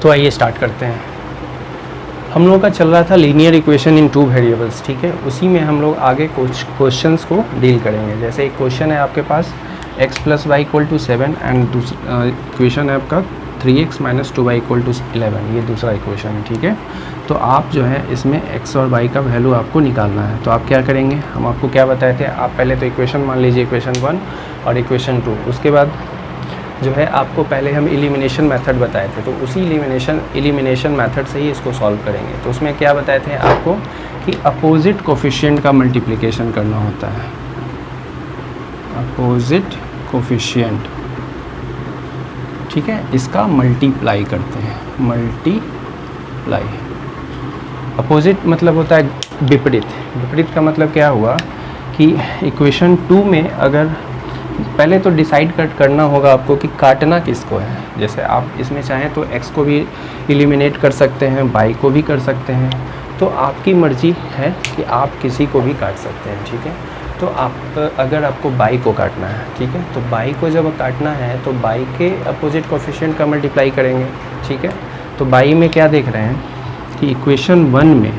तो आइए स्टार्ट करते हैं। हम लोगों का चल रहा था लीनियर इक्वेशन इन 2 वेरिएबल्स, ठीक है। उसी में हम लोग आगे कुछ क्वेश्चंस को डील करेंगे। जैसे एक क्वेश्चन है आपके पास x + y = 7 एंड दूसरा इक्वेशन है आपका 3x - 2y = 11। ये दूसरा इक्वेशन है, ठीक है। तो आप जो है इसमें x और y का वैल्यू आपको निकालना है। तो आप क्या करेंगे, हम आपको क्या बताए थे, आप पहले तो इक्वेशन मान लीजिए, इक्वेशन 1 और इक्वेशन 2। उसके बाद जो है आपको पहले हम एलिमिनेशन मेथड बताए थे, तो उसी एलिमिनेशन मेथड से ही इसको सॉल्व करेंगे। तो उसमें क्या बताए थे आपको कि अपोजिट कोफिशिएंट का मल्टीप्लिकेशन करना होता है। अपोजिट कोफिशिएंट, ठीक है, इसका मल्टीप्लाई करते हैं। मल्टीप्लाई, अपोजिट मतलब होता है विपरीत। विपरीत का मतलब क्या हुआ कि इक्वेशन 2 में अगर पहले तो डिसाइड करना होगा आपको कि काटना किसको है। जैसे आप इसमें चाहें तो x को भी एलिमिनेट कर सकते हैं, y को भी कर सकते हैं, तो आपकी मर्ज़ी है कि आप किसी को भी काट सकते हैं, ठीक है। तो आप अगर आपको y को काटना है, ठीक है, तो y को जब काटना है तो y के अपोजिट कोफिशिएंट का मल्टीप्लाई करेंगे, ठीक है। तो y में क्या देख रहे हैं कि इक्वेशन 1 में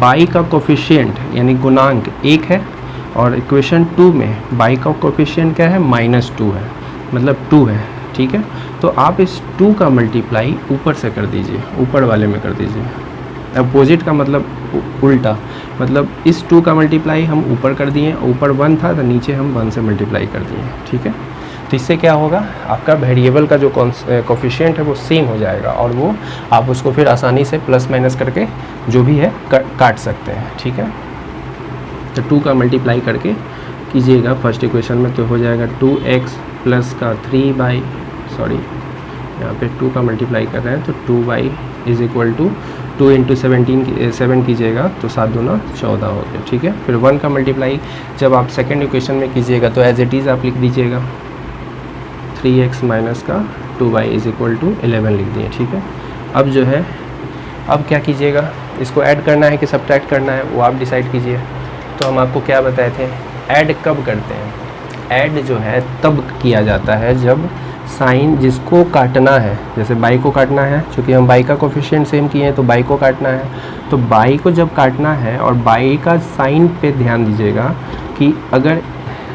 y का कोफिशिएंट यानी गुणांक 1 है, और इक्वेशन 2 में y का कोफिशिएंट क्या है, -2 है, मतलब 2 है, ठीक है। तो आप इस 2 का मल्टीप्लाई ऊपर से कर दीजिए, ऊपर वाले में कर दीजिए। अपोजिट का मतलब उल्टा, मतलब इस 2 का मल्टीप्लाई हम ऊपर कर दिए, ऊपर 1 था तो नीचे हम 1 से मल्टीप्लाई कर दिए, ठीक है। तो इससे क्या होगा, आपका वेरिएबल का जो कोफिशिएंट है वो सेम हो जाएगा, और वो आप उसको फिर आसानी से प्लस माइनस करके जो भी है काट सकते हैं, ठीक है। तो 2 का मल्टीप्लाई करके कीजिएगा फर्स्ट इक्वेशन में, तो हो जाएगा 2x प्लस का 3y, सॉरी यहाँ पे 2 का मल्टीप्लाई कर रहे हैं, तो 2y = 2 × 7 कीजिएगा तो 7 दूना 14 हो गया, ठीक है। फिर 1 का मल्टीप्लाई जब आप सेकेंड इक्वेशन में कीजिएगा तो एज इट इज़ आप लिख दीजिएगा 3x - का 2y = 11 लिख दिए, ठीक है। अब जो है, अब क्या कीजिएगा, इसको ऐड करना है कि सब्ट्रैक्ट करना है वो आप डिसाइड कीजिए। तो हम आपको क्या बताए थे, ऐड कब करते हैं, ऐड जो है तब किया जाता है जब साइन जिसको काटना है, जैसे बाई को काटना है, चूँकि हम बाई का कोफिशिएंट सेम किए हैं तो बाई को काटना है, तो बाई को जब काटना है और बाई का साइन पे ध्यान दीजिएगा कि अगर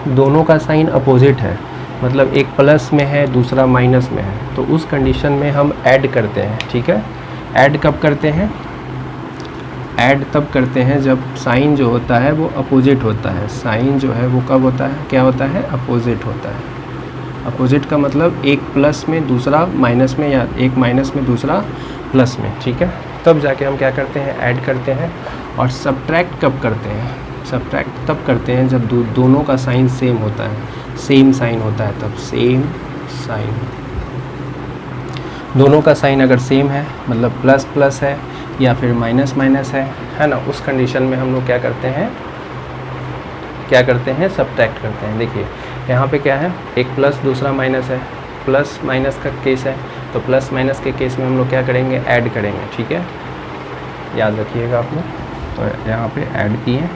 दोनों का साइन अपोजिट है, मतलब एक प्लस में है दूसरा माइनस में है, तो उस कंडीशन में हम ऐड करते हैं, ठीक है। ऐड कब करते हैं, ऐड तब करते हैं जब साइन जो होता है वो अपोजिट होता है। साइन जो है वो कब होता है, क्या होता है, अपोजिट होता है। अपोजिट का मतलब एक प्लस में दूसरा माइनस में, या एक माइनस में दूसरा प्लस में, ठीक है। तब जाके हम क्या करते हैं, ऐड करते हैं। और सब्ट्रैक्ट कब करते हैं, सब्ट्रैक्ट तब करते हैं जब दोनों का साइन सेम होता है, सेम साइन होता है, तब सेम साइन, दोनों का साइन अगर सेम है मतलब प्लस प्लस है या फिर माइनस माइनस है ना, उस कंडीशन में हम लोग क्या करते हैं, सब्ट्रैक्ट करते हैं। देखिए यहाँ पे क्या है, एक प्लस दूसरा माइनस है, प्लस माइनस का केस है, तो प्लस माइनस के केस में हम लोग क्या करेंगे, ऐड करेंगे, ठीक है, याद रखिएगा आप लोग। तो यहाँ पे ऐड किए,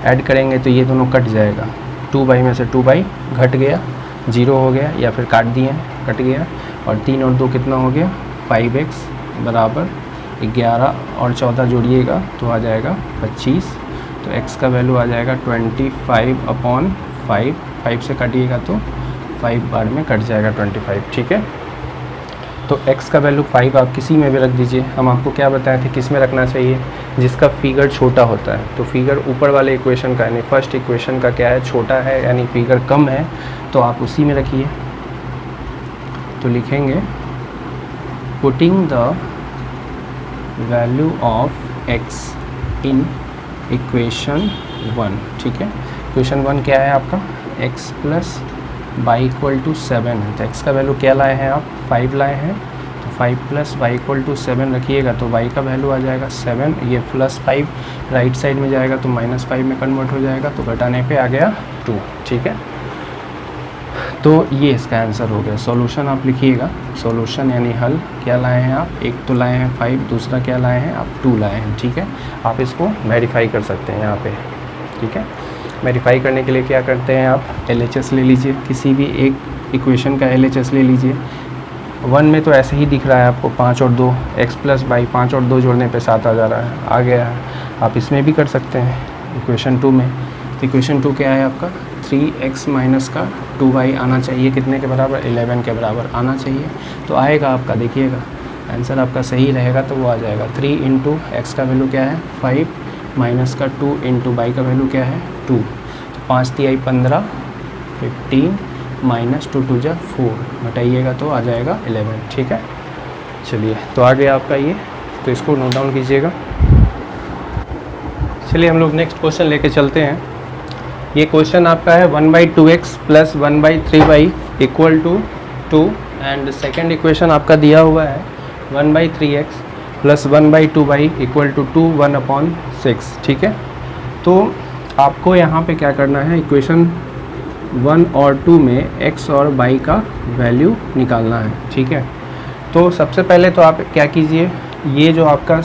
ऐड करेंगे तो ये दोनों कट जाएगा, 2y में से 2y घट गया, 0 हो गया, या फिर काट दिए, कट गया, और 3 और 2 कितना हो गया, 5x बराबर 11 और 14 जोड़िएगा तो आ जाएगा 25। तो x का वैल्यू आ जाएगा 25/5, 5 से काटिएगा तो 5 बार में कट जाएगा 25, ठीक है। तो x का वैल्यू 5 आप किसी में भी रख दीजिए। हम आपको क्या बताए थे किस में रखना चाहिए, जिसका फिगर छोटा होता है। तो फिगर ऊपर वाले इक्वेशन का यानी फर्स्ट इक्वेशन का क्या है, छोटा है, यानी फिगर कम है, तो आप उसी में रखिए। तो लिखेंगे putting the value of x in equation 1, ठीक है। इक्वेशन 1 क्या है आपका, x + y = 7 है, तो x का वैल्यू क्या लाए हैं आप, 5 लाए हैं, तो 5 + y = 7 रखिएगा तो y का वैल्यू आ जाएगा 7, ये +5 राइट साइड में जाएगा तो -5 में कन्वर्ट हो जाएगा, तो घटाने पे आ गया 2, ठीक है। तो ये इसका आंसर हो गया। सॉल्यूशन आप लिखिएगा, सॉल्यूशन यानी हल क्या लाए हैं आप, एक तो लाए हैं 5, दूसरा क्या लाए हैं आप, 2 लाए हैं, ठीक है। आप इसको वेरीफाई कर सकते हैं यहाँ पे, ठीक है। वेरीफाई करने के लिए क्या करते हैं आप, LHS ले लीजिए, किसी भी एक इक्वेशन का LHS ले लीजिए। 1 में तो ऐसे ही दिख रहा है आपको 5 और 2 x प्लस बाई 5 और 2 जोड़ने पे 7 आ जा रहा है, आ गया है। आप इसमें भी कर सकते हैं इक्वेशन 2 में। तो इक्वेशन 2 क्या है आपका 3x माइनस का 2y आना चाहिए, कितने के बराबर 11 के बराबर आना चाहिए। तो आएगा आपका, देखिएगा आंसर आपका सही रहेगा तो वो आ जाएगा 3 इंटू एक्स का वैल्यू क्या है 5 माइनस का 2 इंटू बाई का वैल्यू क्या है 2। तो 5 3 15 15 माइनस 2 2 जा 4 घटाइएगा तो आ जाएगा 11। ठीक है, चलिए तो आ गया आपका ये, तो इसको नोट डाउन कीजिएगा। चलिए हम लोग नेक्स्ट क्वेश्चन लेके चलते हैं। ये क्वेश्चन आपका है 1/2x plus 1/3y equal to 2 and second equation आपका दिया हुआ है 1/3x plus 1/2y equal to 2 1/6। ठीक है, तो आपको यहाँ पे क्या करना है, इक्वेशन 1 और 2 में x और y का वैल्यू निकालना है। ठीक है, तो सबसे पहले तो आप क्या कीजिए, ये जो आपका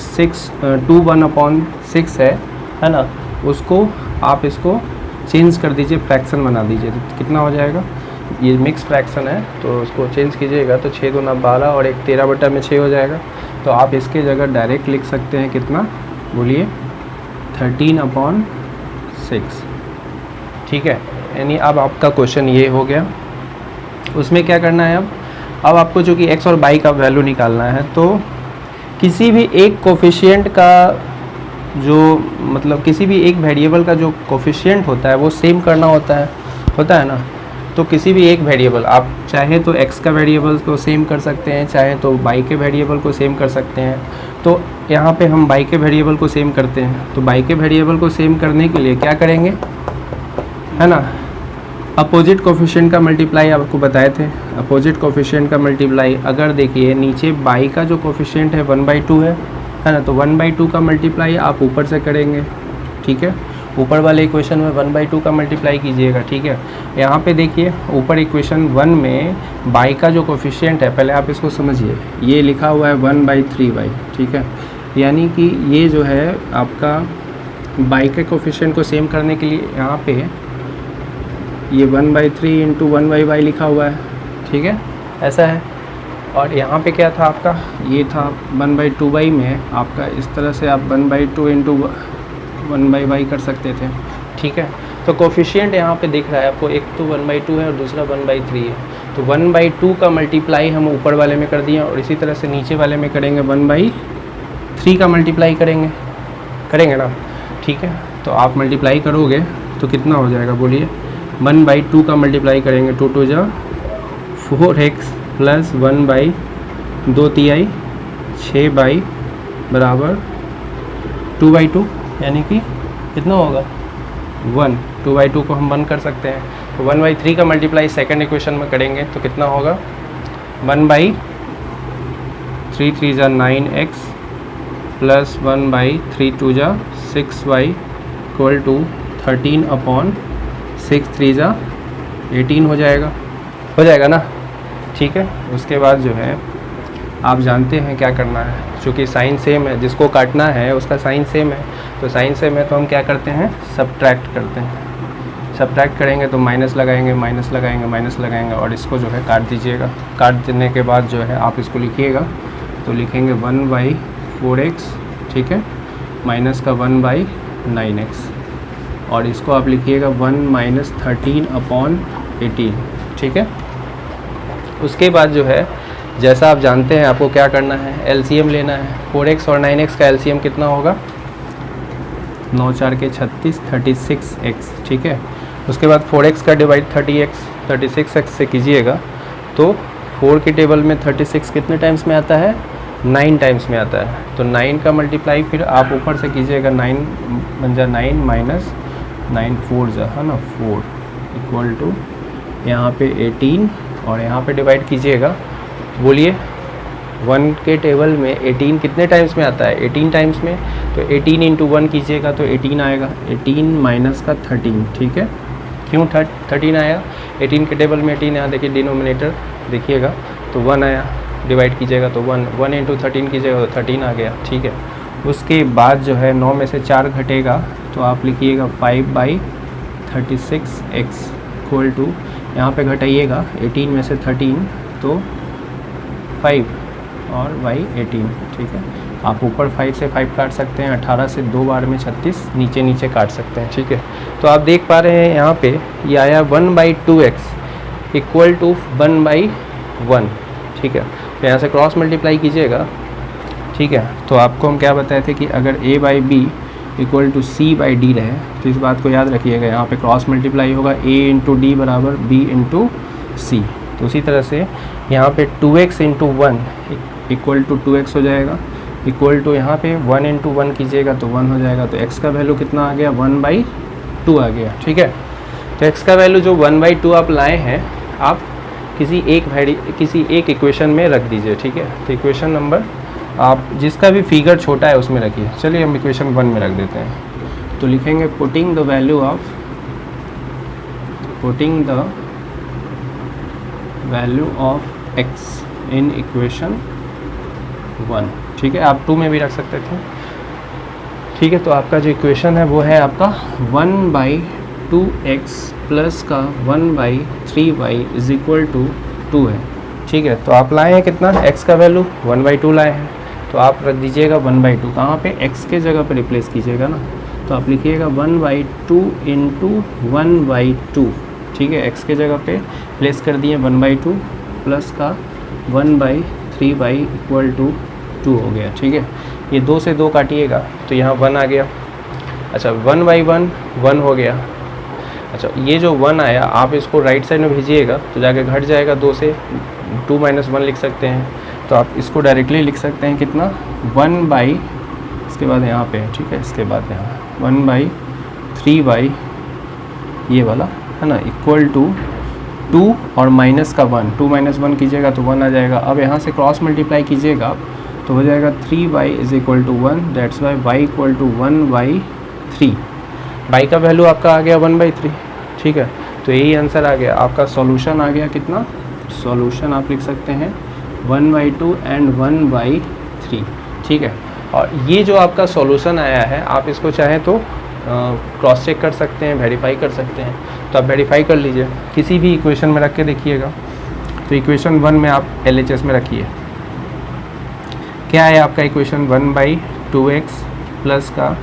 2 1/6 है ना, उसको आप इसको चेंज कर दीजिए, फ्रैक्शन बना दीजिए। तो कितना हो जाएगा, ये मिक्स फ्रैक्शन है तो उसको चेंज कीजिएगा तो 6 दूना 12 और 1 13/6 हो जाएगा। तो आप इसके जगह डायरेक्ट लिख सकते हैं कितना, बोलिए 13/6। ठीक है, यानी अब आपका क्वेश्चन ये हो गया। उसमें क्या करना है, अब आपको जो कि x और y का वैल्यू निकालना है, तो किसी भी एक कोफिशिएंट का जो मतलब किसी भी एक वेरिएबल का जो कोफिशिएंट होता है वो सेम करना होता है ना। तो किसी भी एक वेरिएबल, आप चाहे तो x का वेरिएबल को सेम कर सकते हैं, चाहे तो y के वेरिएबल को सेम कर सकते हैं। तो यहाँ पे हम y के वेरिएबल को सेम करते हैं, तो y के वेरिएबल को सेम करने के लिए क्या करेंगे, है ना, अपोजिट कोफिशिएंट का मल्टीप्लाई आपको बताए थे। अपोजिट कोफिशिएंट का मल्टीप्लाई, अगर देखिए नीचे y का जो कोफिशिएंट है 1/2 है ना, तो 1/2 का मल्टीप्लाई आप ऊपर से करेंगे। ठीक है, ऊपर वाले इक्वेशन में 1/2 का मल्टीप्लाई कीजिएगा। ठीक है, यहाँ पे देखिए ऊपर इक्वेशन 1 में y का जो कोफिशिएंट है, पहले आप इसको समझिए, ये लिखा हुआ है 1/3y। ठीक है, यानी कि ये जो है आपका y के कोफिशिएंट को सेम करने के लिए यहाँ पे ये 1/3 इंटू 1/y लिखा हुआ है। ठीक है, ऐसा है। और यहाँ पे क्या था आपका, ये था 1/2y में आपका इस तरह से आप 1/2 इंटू 1/y कर सकते थे। ठीक है, तो कोफिशिएंट यहाँ पे दिख रहा है आपको, एक तो 1/2 है और दूसरा 1/3 है। तो 1/2 का मल्टीप्लाई हम ऊपर वाले में कर दिए और इसी तरह से नीचे वाले में करेंगे 1/3 का मल्टीप्लाई करेंगे ना। ठीक है, तो आप मल्टीप्लाई करोगे तो कितना हो जाएगा, बोलिए 1/2 का मल्टीप्लाई करेंगे 2 2 जा 4x प्लस 1/2 तिहाई 6 बराबर 2/2, यानी कि कितना होगा 1। 2/2 को हम 1 कर सकते हैं, तो 1/3 का मल्टीप्लाई सेकंड इक्वेशन में करेंगे तो कितना होगा 1/3 3 जा 9x प्लस 1/3 2 जा 6y इक्वल टू 13/6 3 जा 18 हो जाएगा ना। ठीक है, उसके बाद जो है आप जानते हैं क्या करना है, चूँकि साइन सेम है, जिसको काटना है उसका साइन सेम है, तो साइन सेम है तो हम क्या करते हैं, सब्ट्रैक्ट करते हैं। सब्ट्रैक्ट करेंगे तो माइनस लगाएंगे और इसको जो है काट दीजिएगा। काट देने के बाद जो है आप इसको लिखिएगा, तो लिखेंगे 1/4x। ठीक है, माइनस का 1/9x और इसको आप लिखिएगा 1 - 13/18। ठीक है, उसके बाद जो है जैसा आप जानते हैं आपको क्या करना है, एलसीएम लेना है। 4x और 9x का एलसीएम कितना होगा, 9 4 के 36 36x। ठीक है, उसके बाद 4x का डिवाइड 36x से कीजिएगा तो 4 के टेबल में 36 कितने टाइम्स में आता है, 9 टाइम्स में आता है। तो 9 का मल्टीप्लाई फिर आप ऊपर से कीजिएगा, 9 बन जा 9 माइनस 9 4 जा, है ना 4 इक्वल टू यहाँ पे 18 और यहाँ पे डिवाइड कीजिएगा। बोलिए 1 के टेबल में 18 कितने टाइम्स में आता है, 18 टाइम्स में। तो 18 इंटू 1 कीजिएगा तो 18 आएगा, 18 माइनस का 13। ठीक है, क्यों 13 आया, 18 के टेबल में 18 आया, देखिए डिनोमिनेटर देखिएगा तो 1 आया, डिवाइड कीजिएगा तो 1 इंटू 13 कीजिएगा तो 13 आ गया। ठीक है, उसके बाद जो है 9 में से 4 घटेगा तो आप लिखिएगा 5/36x इक्वल टू, यहाँ पे घटाइएगा 18 में से 13 तो 5 और y 18, ठीक है। आप ऊपर 5 से 5 काट सकते हैं, 18 से 2 बार में 36, नीचे नीचे काट सकते हैं, ठीक है। तो आप देख पा रहे हैं यहाँ पे ये आया 1/2x इक्वल टू 1/1, ठीक है। तो यहाँ से क्रॉस मल्टीप्लाई कीजिएगा, ठीक है। तो आपको हम क्या बताए थे कि अगर a/b इक्वल टू c/d रहे, तो इस बात को याद रखिएगा, यहाँ पे क्रॉस मल्टीप्लाई होगा a इंटू डी बराबर b इंटू सी। तो उसी तरह से यहाँ पे 2x into 1 equal to 2x हो जाएगा, इक्वल टू यहाँ पे 1 इंटू 1 कीजिएगा तो 1 हो जाएगा। तो x का वैल्यू कितना आ गया, 1/2 आ गया, ठीक है। तो x का वैल्यू जो 1/2 आप लाए हैं, आप किसी एक इक्वेशन में रख दीजिए, ठीक है। तो इक्वेशन नंबर आप जिसका भी फिगर छोटा है उसमें रखिए। चलिए हम इक्वेशन 1 में रख देते हैं। तो लिखेंगे putting the value of x in equation 1, ठीक है। आप 2 में भी रख सकते थे, ठीक है। तो आपका जो इक्वेशन है वो है आपका 1/2x प्लस का 1/3y इज इक्वल टू 2 है, ठीक है। तो आप लाए हैं कितना, x का वैल्यू 1/2 लाए हैं, तो आप रख दीजिएगा 1/2, कहाँ पे, x के जगह पे रिप्लेस कीजिएगा ना। तो आप लिखिएगा 1/2 इंटू 1/2, ठीक है। x के जगह पे प्लेस कर दिए 1/2 प्लस का 1/3y इक्वल टू 2 हो गया, ठीक है। ये 2 से 2 काटिएगा तो यहाँ 1 आ गया। अच्छा 1/1 1 हो गया। अच्छा ये जो 1 आया आप इसको राइट साइड में भेजिएगा तो जाके घट जाएगा 2 से, 2 - 1 लिख सकते हैं। तो आप इसको डायरेक्टली लिख सकते हैं कितना, 1/ इसके बाद यहाँ पे, ठीक है, इसके बाद यहाँ 1/3y ये वाला है ना, इक्वल टू 2 और माइनस का 1, 2 - 1 कीजिएगा तो 1 आ जाएगा। अब यहाँ से क्रॉस मल्टीप्लाई कीजिएगा आप तो हो जाएगा 3y is equal to 1, that's Y y equal to 1/3। y का वैल्यू आपका आ गया 1/3, ठीक है। तो यही आंसर आ गया आपका। सॉल्यूशन आ गया कितना, सॉल्यूशन आप लिख सकते हैं 1/2 एंड 1/3, ठीक है। और ये जो आपका सॉल्यूशन आया है आप इसको चाहें तो क्रॉस चेक कर सकते हैं, वेरीफाई कर सकते हैं। तो आप वेरीफाई कर लीजिए, किसी भी इक्वेशन में रख के देखिएगा। तो इक्वेशन 1 में आप LHS में रखिए, क्या है आपका इक्वेशन 1/2x प्लस का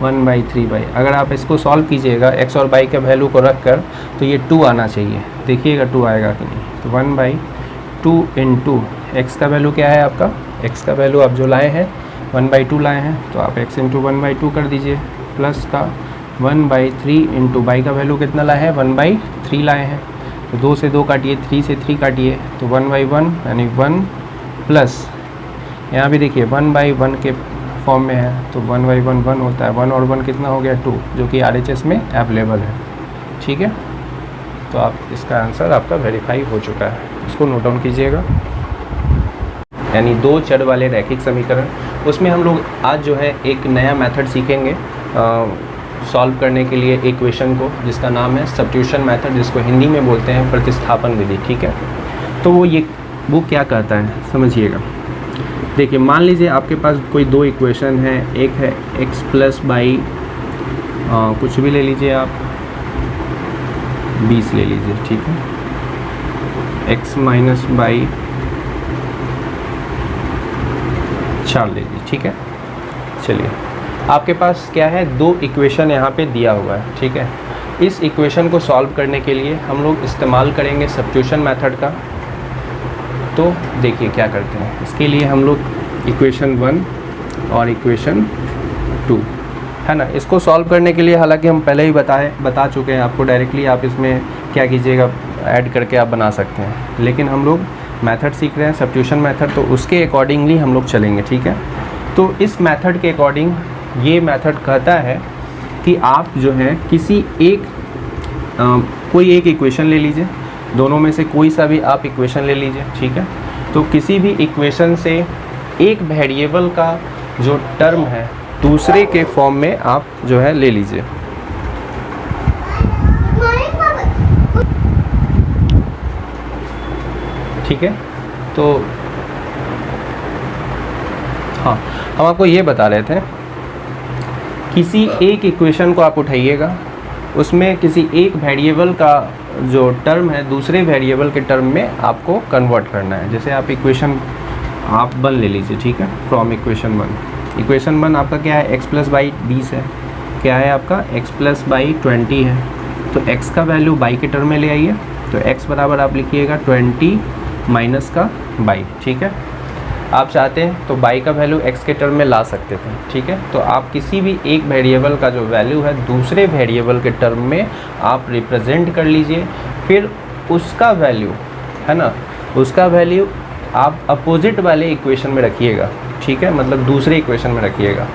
1/3y। अगर आप इसको सॉल्व कीजिएगा x और y के वैल्यू को रख कर तो ये 2 आना चाहिए, देखिएगा 2 आएगा कि नहीं। तो 1/2 इंटू x का वैल्यू क्या है आपका, x का वैल्यू आप जो लाए हैं 1/2 लाए हैं तो आप x इंटू 1/2 कर दीजिए, प्लस का 1/3 इंटू y का वैल्यू कितना लाए हैं, 1/3 लाए हैं। तो 2 से 2 काटिए, 3 से 3 काटिए तो 1/1 यानी 1 प्लस यहाँ भी देखिए 1/1 के फॉर्म में है तो 1/1 1 होता है, 1 और 1 कितना हो गया 2, जो कि RHS में अवेलेबल है, ठीक है। तो आप इसका आंसर आपका वेरीफाई हो चुका है, इसको नोट डाउन कीजिएगा। यानी 2 चर वाले रैखिक समीकरण, उसमें हम लोग आज जो है एक नया मेथड सीखेंगे सॉल्व करने के लिए इक्वेशन को, जिसका नाम है सब्स्टिट्यूशन मेथड, जिसको हिंदी में बोलते हैं प्रतिस्थापन विधि, ठीक है। तो वो क्या कहता है समझिएगा। देखिए मान लीजिए आपके पास कोई 2 इक्वेशन है, एक है x प्लस बाई कुछ भी ले लीजिए आप, 20 ले लीजिए, ठीक है, x माइनस बाई 4 ले लीजिए, ठीक है। चलिए आपके पास क्या है, 2 इक्वेशन यहाँ पे दिया हुआ है, ठीक है। इस इक्वेशन को सॉल्व करने के लिए हम लोग इस्तेमाल करेंगे सब्स्टिट्यूशन मेथड का। तो देखिए क्या करते हैं, इसके लिए हम लोग इक्वेशन 1 और इक्वेशन 2 है ना, इसको सॉल्व करने के लिए हालांकि हम पहले ही बता चुके हैं आपको, डायरेक्टली आप इसमें क्या कीजिएगा ऐड करके आप बना सकते हैं, लेकिन हम लोग मेथड सीख रहे हैं सब्स्टिट्यूशन मेथड, तो उसके अकॉर्डिंगली हम लोग चलेंगे, ठीक है। तो इस मेथड के अकॉर्डिंग ये मेथड कहता है कि आप जो है किसी एक कोई एक इक्वेशन ले लीजिए, दोनों में से कोई सा भी आप इक्वेशन ले लीजिए, ठीक है। तो किसी भी इक्वेशन से एक वेरिएबल का जो टर्म है दूसरे के फॉर्म में आप जो है ले लीजिए, ठीक है। तो हाँ, हम आपको ये बता रहे थे, किसी एक इक्वेशन को आप उठाइएगा, उसमें किसी एक वेरिएबल का जो टर्म है दूसरे वेरिएबल के टर्म में आपको कन्वर्ट करना है। जैसे आप इक्वेशन आप 1 ले लीजिए, ठीक है, फ्रॉम इक्वेशन 1। इक्वेशन 1 आपका क्या है, x प्लस बाई 20 है, क्या है आपका x प्लस बाई 20 है, तो x का वैल्यू बाई के टर्म में ले आइए, तो x बराबर आप लिखिएगा 20 माइनस का बाई, ठीक है। आप चाहते हैं तो बाई का वैल्यू x के टर्म में ला सकते थे, ठीक है। तो आप किसी भी एक वेरिएबल का जो वैल्यू है दूसरे वेरिएबल के टर्म में आप रिप्रेजेंट कर लीजिए, फिर उसका वैल्यू है ना, उसका वैल्यू आप अपोजिट वाले इक्वेशन में रखिएगा, ठीक है, मतलब दूसरे इक्वेशन में रखिएगा,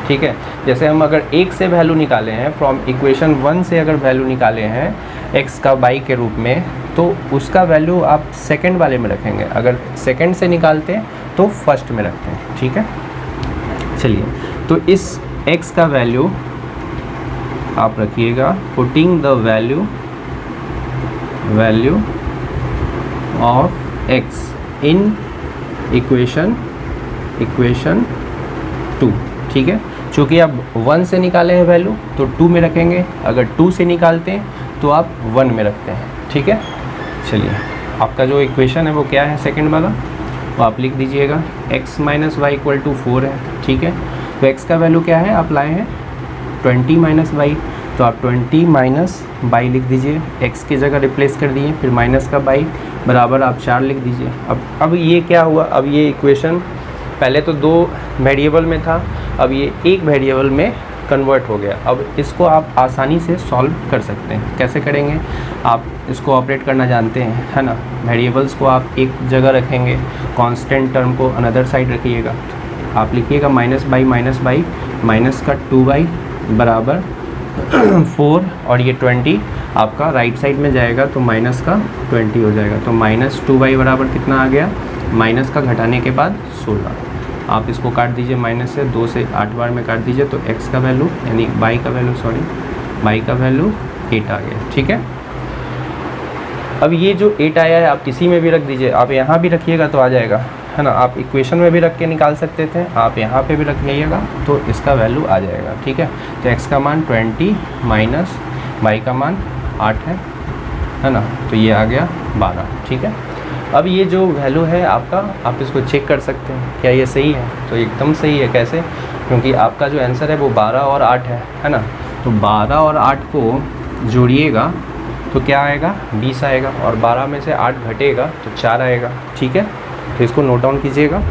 ठीक है। जैसे हम अगर 1 से वैल्यू निकाले हैं, फ्रॉम इक्वेशन 1 से अगर वैल्यू निकाले हैं x का बाई के रूप में, तो उसका वैल्यू आप सेकंड वाले में रखेंगे, अगर सेकंड से निकालते हैं तो फर्स्ट में रखते हैं, ठीक है। चलिए, तो इस x का वैल्यू आप रखिएगा, putting the value of x in equation 2, ठीक है। चूँकि आप 1 से निकाले हैं वैल्यू तो 2 में रखेंगे, अगर 2 से निकालते हैं तो आप 1 में रखते हैं, ठीक है। चलिए, आपका जो इक्वेशन है वो क्या है, सेकंड वाला, वो आप लिख दीजिएगा x minus Y equal to 4 है, ठीक है। तो x का वैल्यू क्या है, आप लाए हैं 20 माइनस बाई, तो आप 20 माइनस बाई लिख दीजिए, x की जगह रिप्लेस कर दिए, फिर माइनस का बाई बराबर आप 4 लिख दीजिए। अब ये क्या हुआ, अब ये इक्वेशन पहले तो 2 वेरिएबल में था, अब ये एक वेरिएबल में कन्वर्ट हो गया। अब इसको आप आसानी से सॉल्व कर सकते हैं। कैसे करेंगे, आप इसको ऑपरेट करना जानते हैं, है ना। वेरिएबल्स को आप एक जगह रखेंगे, कांस्टेंट टर्म को अनदर साइड रखिएगा। आप लिखिएगा माइनस बाई माइनस का 2y बराबर 4 और ये 20 आपका राइट साइड में जाएगा तो माइनस का 20 हो जाएगा। तो माइनस 2y बराबर कितना आ गया, माइनस का घटाने के बाद 16। आप इसको काट दीजिए, माइनस से 2 से 8 बार में काट दीजिए, तो x का वैल्यू यानी बाई का वैल्यू 8 आ गया, ठीक है। अब ये जो 8 आया है आप किसी में भी रख दीजिए, आप यहाँ भी रखिएगा तो आ जाएगा, है ना। आप इक्वेशन में भी रख के निकाल सकते थे, आप यहाँ पे भी रख लीजिएगा तो इसका वैल्यू आ जाएगा, ठीक है। तो x का मान 20 माइनस y का मान 8 है ना, तो ये आ गया 12, ठीक है। अब ये जो वैल्यू है आपका, आप इसको चेक कर सकते हैं क्या ये सही है, तो एकदम सही है। कैसे, क्योंकि आपका जो आंसर है वो 12 और 8 है ना। तो 12 और 8 को जोड़िएगा तो क्या आएगा, 20 आएगा, और 12 में से 8 घटेगा तो 4 आएगा, ठीक है। तो इसको नोट डाउन कीजिएगा।